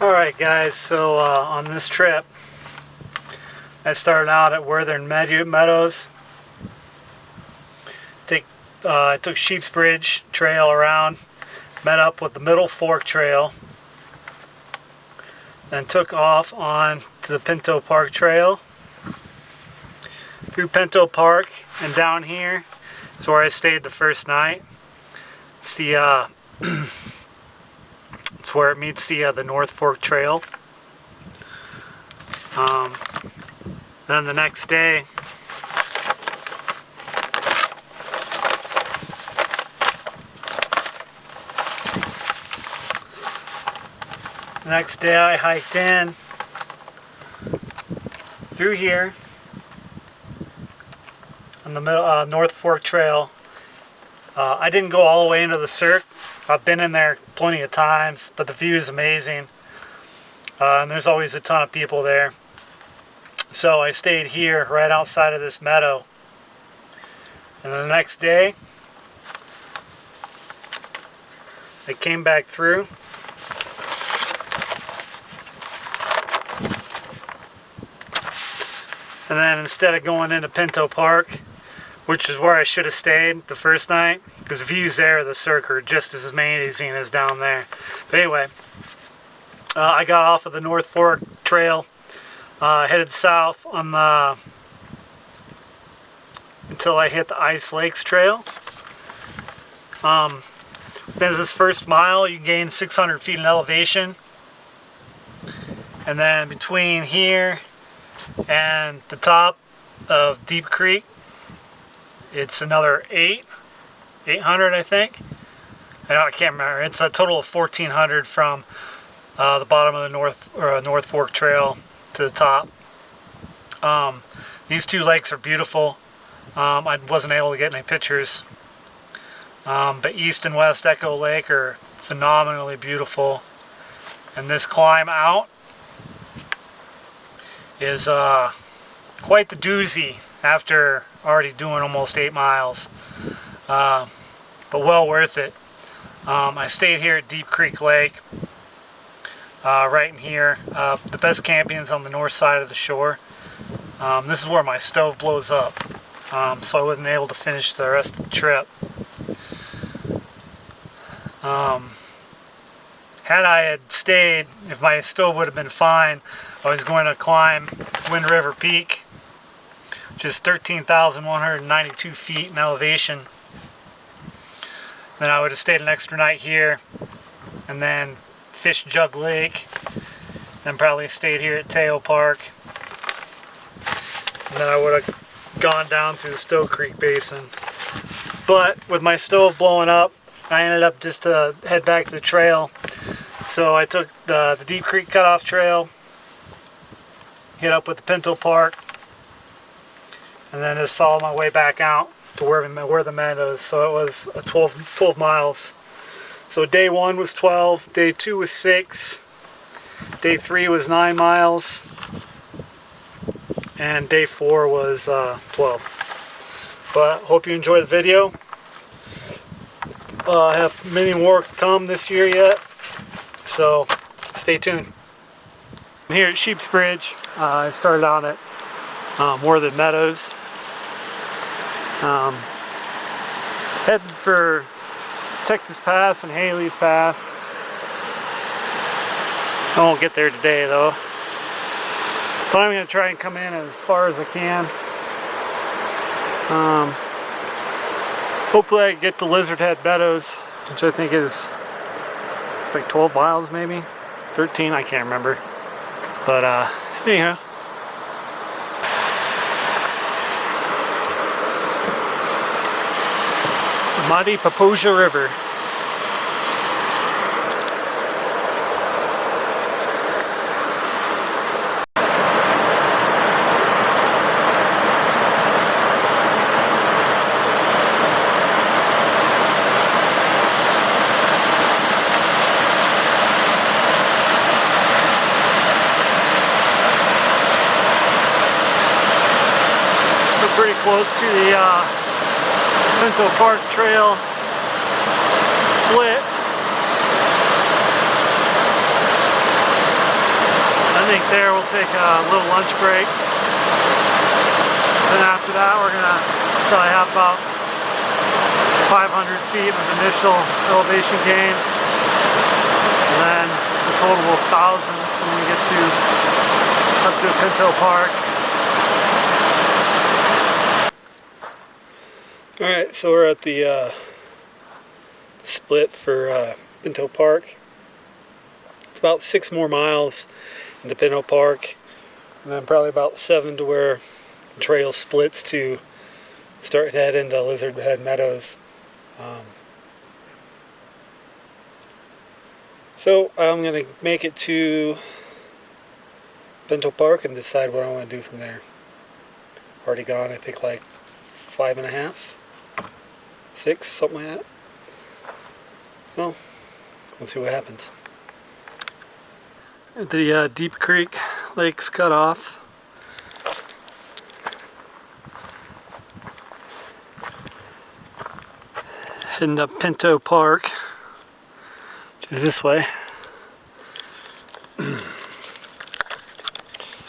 Alright guys, so on this trip I started out at Worthen Meadows. I took Sheep's Bridge Trail around, met up with the Middle Fork Trail, then took off on to the Pinto Park Trail. Through Pinto Park and down here is where I stayed the first night. It's the it's where it meets the North Fork Trail. Then the next day, I hiked in through here on the North Fork Trail. I didn't go all the way into the cirque. I've been in there plenty of times, but the view is amazing. And there's always a ton of people there. So I stayed here right outside of this meadow. And the next day, I came back through. And then instead of going into Pinto Park, which is where I should have stayed the first night, because the views there of the cirque are just as amazing as down there. But anyway, I got off of the North Fork Trail, headed south on the until I hit the Ice Lakes Trail. Then this first mile, you gain 600 feet in elevation, and then between here and the top of Deep Creek, it's another 800, I think. I can't remember. It's a total of 1,400 from the bottom of the North Fork Trail to the top. These two lakes are beautiful. I wasn't able to get any pictures, but East and West Echo Lake are phenomenally beautiful. And this climb out is quite the doozy after already doing almost 8 miles, but well worth it. I stayed here at Deep Creek Lake, right in here. The best camping is on the north side of the shore. This is where my stove blows up, so I wasn't able to finish the rest of the trip. Had I had stayed, if my stove would have been fine, I was going to climb Wind River Peak, which is 13,192 feet in elevation. Then I would have stayed an extra night here, and then fished Jug Lake, then probably stayed here at Teo Park, and then I would have gone down through the Stowe Creek Basin. But with my stove blowing up, I ended up just to head back to the trail. So I took the Deep Creek Cutoff Trail, hit up with the Pinto Park, and then just followed my way back out to Worthen Meadows. So it was a 12 miles. So day 1 was 12, day 2 was 6, day 3 was 9 miles, and day 4 was 12. But hope you enjoyed the video. I have many more to come this year yet, so stay tuned. I'm here at Sheep's Bridge. I started out at Worthen Meadows. Heading for Texas Pass and Haley's Pass. I won't get there today though, but I'm going to try and come in as far as I can. Hopefully I can get to Lizard Head Meadows, which I think is, it's like 12 miles maybe, 13, I can't remember. But anyhow. Muddy Paposia River. We're pretty close to the Pinto Park Trail split. we'll take a little lunch break. Then after that, we're gonna probably have about 500 feet of initial elevation gain, and then a total of 1,000 when we get up to Pinto Park. All right, so we're at the split for Pinto Park. It's about 6 more miles into Pinto Park, and then probably about 7 to where the trail splits to start to head into Worthen Meadows. So I'm going to make it to Pinto Park and decide what I want to do from there. Already gone, I think, like 5.5, 6, something like that. Well, let's see what happens. The Deep Creek Lake's cut off. Heading up Pinto Park, which is this way.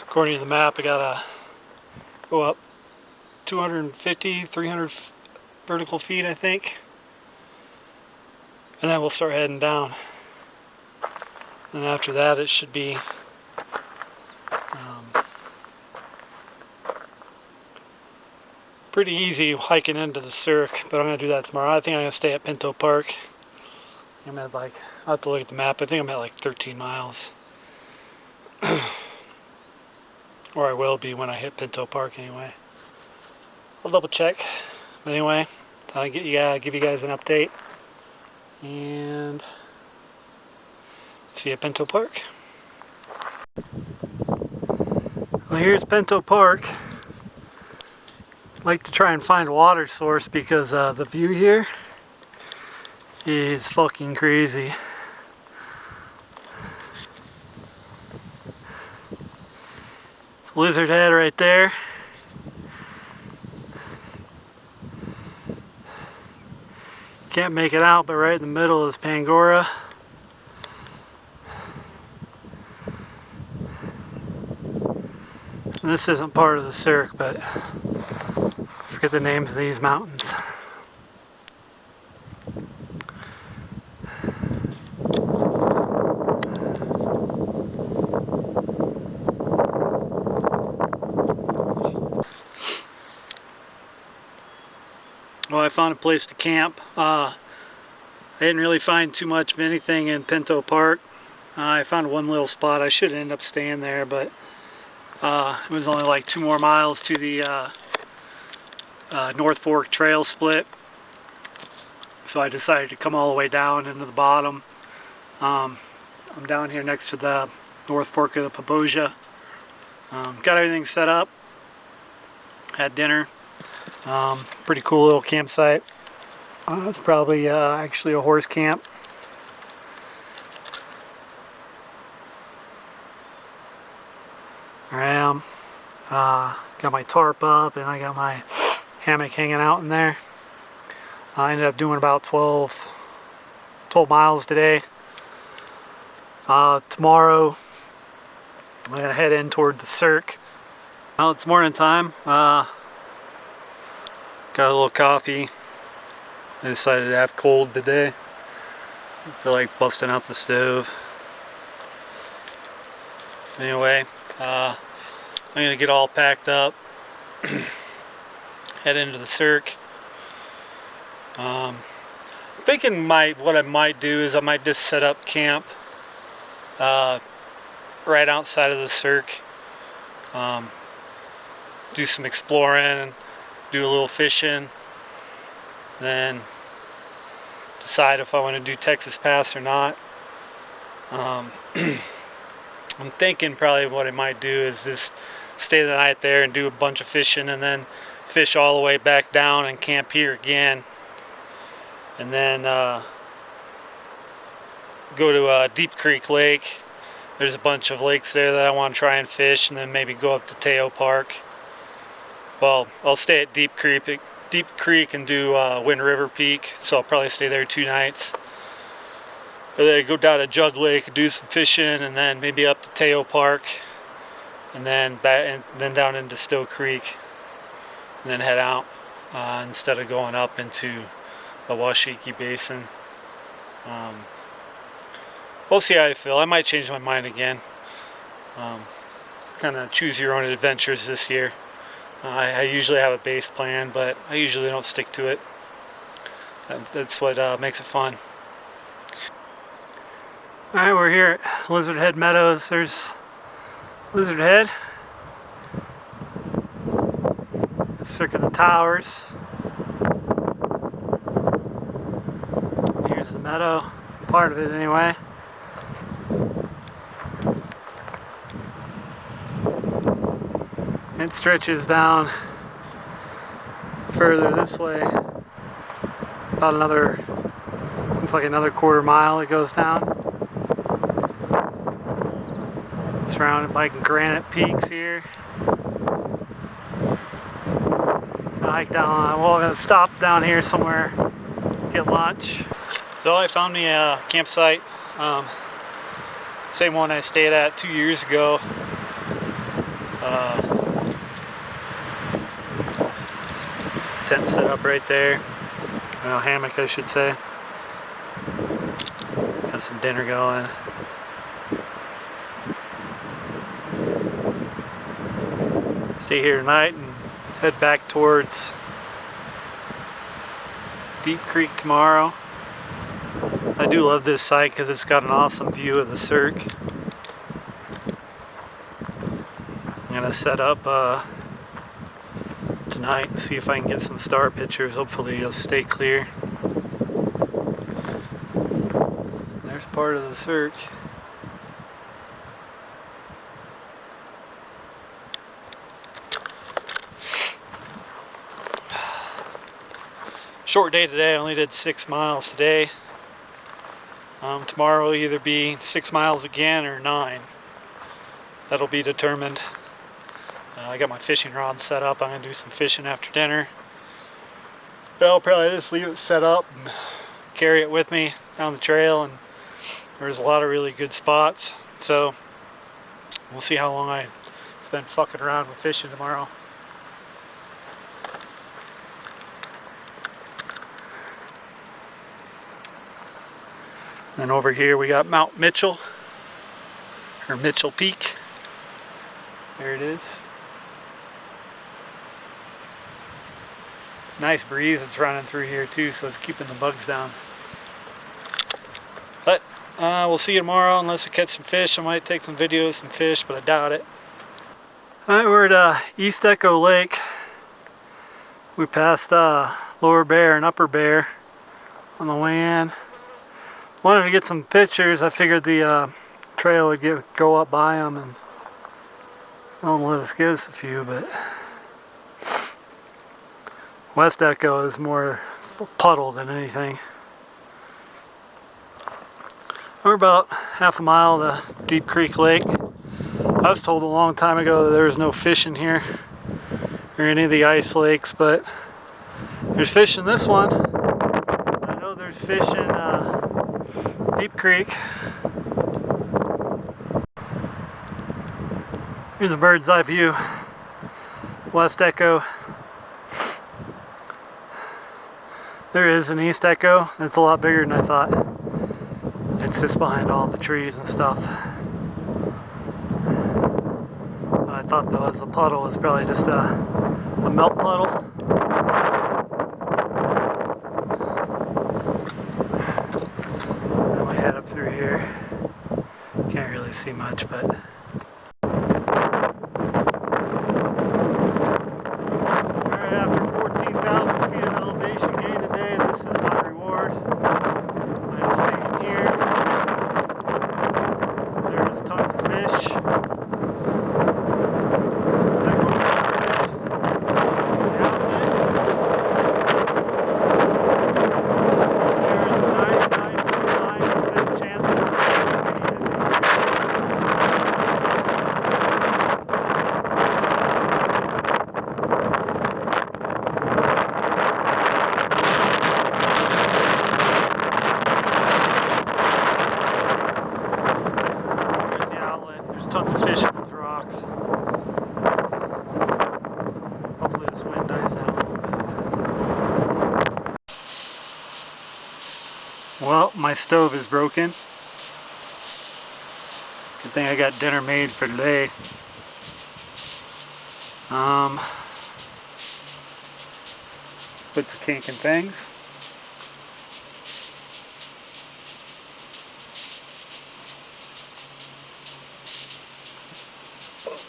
According to the map, I gotta go up 250, 300 vertical feet, I think. And then we'll start heading down. And after that, it should be pretty easy hiking into the cirque, but I'm going to do that tomorrow. I think I'm going to stay at Pinto Park. I'm at I'll have to look at the map. I think I'm at like 13 miles. Or I will be when I hit Pinto Park anyway. I'll double check. But anyway, thought I'd give you guys an update. And see you at Pinto Park. Well, here's Pinto Park. Like to try and find a water source because the view here is fucking crazy. It's Lizard Head right there. Can't make it out, but right in the middle is Pangora. And this isn't part of the cirque, but I forget the names of these mountains. Well, I found a place to camp. I didn't really find too much of anything in Pinto Park. I found one little spot. I should end up staying there, but it was only like 2 more miles to the North Fork Trail split. So I decided to come all the way down into the bottom. I'm down here next to the North Fork of the Paboja. Got everything set up. Had dinner. Pretty cool little campsite. It's probably actually a horse camp. There I am. Got my tarp up and I got my hammock hanging out in there. I ended up doing about 12 miles today. Tomorrow I'm going to head in toward the cirque. Well, it's morning time. Got a little coffee. I decided to have cold today. I feel like busting out the stove. Anyway, I'm going to get all packed up. Head into the cirque. Thinking what I might do is I might just set up camp right outside of the cirque. Do some exploring and do a little fishing. Then decide if I want to do Texas Pass or not. I'm thinking probably what I might do is just stay the night there and do a bunch of fishing and then fish all the way back down and camp here again. And then go to Deep Creek Lake. There's a bunch of lakes there that I want to try and fish, and then maybe go up to Teo Park. Well, I'll stay at Deep Creek and do Wind River Peak, so I'll probably stay there 2 nights. Or then go down to Jug Lake and do some fishing, and then maybe up to Teo Park and then back and then down into Still Creek, and then head out instead of going up into the Washakie Basin. We'll see how I feel. I might change my mind again. Kind of choose your own adventures this year. I usually have a base plan, but I usually don't stick to it. That's what makes it fun. Alright, we're here at Worthen Meadows. There's Lizard Head, Cirque of the Towers. Here's the meadow, part of it anyway. It stretches down further this way, about another, it's like another quarter-mile it goes down. Surrounded by granite peaks here. I hike down, well, I'm gonna stop down here somewhere, get lunch. So I found me a campsite, same one I stayed at 2 years ago. Tent set up right there, well, hammock I should say. Got some dinner going. Stay here tonight and head back towards Deep Creek tomorrow. I do love this site because it's got an awesome view of the cirque. I'm gonna set up tonight and see if I can get some star pictures. Hopefully it'll stay clear. There's part of the cirque. Short day today. I only did 6 miles today. Tomorrow will either be 6 miles again or 9. That'll be determined. I got my fishing rod set up. I'm gonna do some fishing after dinner. But I'll probably just leave it set up and carry it with me down the trail, and there's a lot of really good spots. So we'll see how long I spend fucking around with fishing tomorrow. And over here we got Mount Mitchell, or Mitchell Peak. There it is. Nice breeze that's running through here too, so it's keeping the bugs down. But we'll see you tomorrow. Unless I catch some fish, I might take some videos of some fish, but I doubt it. Alright, we're at East Echo Lake. We passed Lower Bear and Upper Bear on the way in. Wanted to get some pictures. I figured the trail would go up by them and they'll let us get us a few, but West Echo is more puddle than anything. We're about half a mile to Deep Creek Lake. I was told a long time ago that there was no fish in here or any of the ice lakes, but there's fish in this one. I know there's fish in Deep Creek. Here's a bird's eye view. West Echo. There is an East Echo. It's a lot bigger than I thought. It's just behind all the trees and stuff. What I thought though was a puddle was probably just a melt puddle. Then we head up through here. Can't really see much, but alright, after 14,000 feet of elevation gain today, this is my reward. I'm staying here. There's tons of fish. Tons of fish in those rocks. Well, my stove is broken. Good thing I got dinner made for today. Bits of kink and things.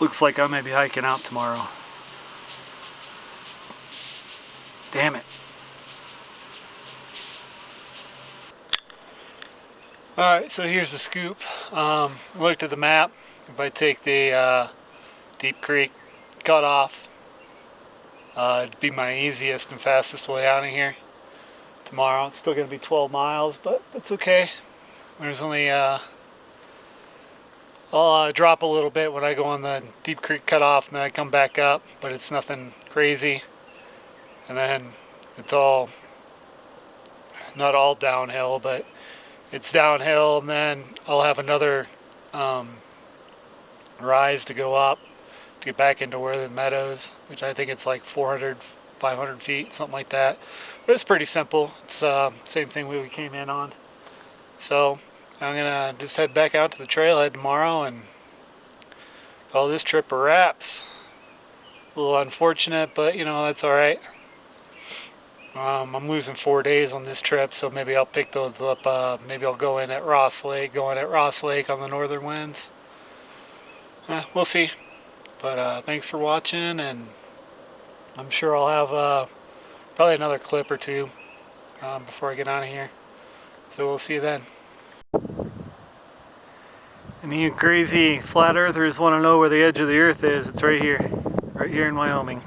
Looks like I may be hiking out tomorrow. Damn it. Alright, so here's the scoop. I looked at the map. If I take the Deep Creek cutoff, it'd be my easiest and fastest way out of here tomorrow. It's still going to be 12 miles, but that's okay. There's only I'll drop a little bit when I go on the Deep Creek cutoff, and then I come back up, but it's nothing crazy. And then it's all, not all downhill, but it's downhill, and then I'll have another rise to go up to get back into Worthen Meadows, which I think it's like 400, 500 feet, something like that. But it's pretty simple. It's same thing we came in on. So I'm gonna just head back out to the trailhead tomorrow and call this trip a wraps. A little unfortunate, but you know, that's alright. I'm losing 4 days on this trip, so maybe I'll pick those up. Maybe I'll go in at Ross Lake on the northern winds. We'll see. But thanks for watching, and I'm sure I'll have probably another clip or two before I get out of here. So we'll see you then. And you crazy flat earthers want to know where the edge of the earth is. It's right here in Wyoming.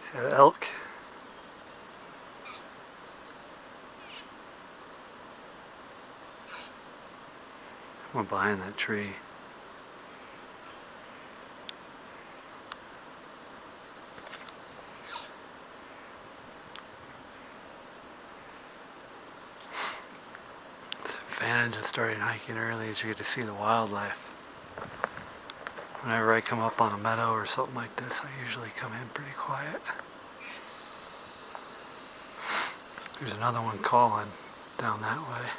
See that elk? Went behind that tree. It's an advantage of starting hiking early is you get to see the wildlife. Whenever I come up on a meadow or something like this, I usually come in pretty quiet. There's another one calling down that way.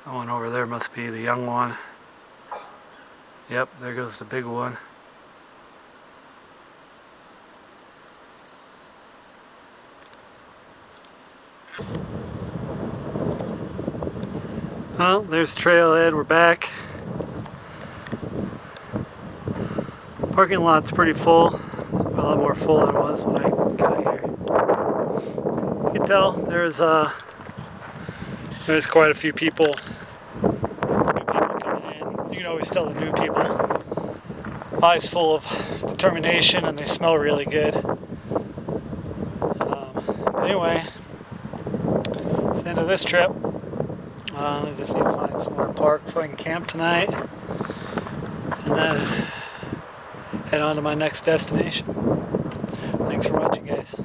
That one over there must be the young one. Yep, there goes the big one. Well, there's trailhead, we're back. Parking lot's pretty full. A lot more full than it was when I got here. You can tell there's quite a few people. New people coming in. You can always tell the new people. Eyes full of determination, and they smell really good. Anyway, it's the end of this trip. I just need to find somewhere to park so I can camp tonight, and then head on to my next destination. Thanks for watching, guys.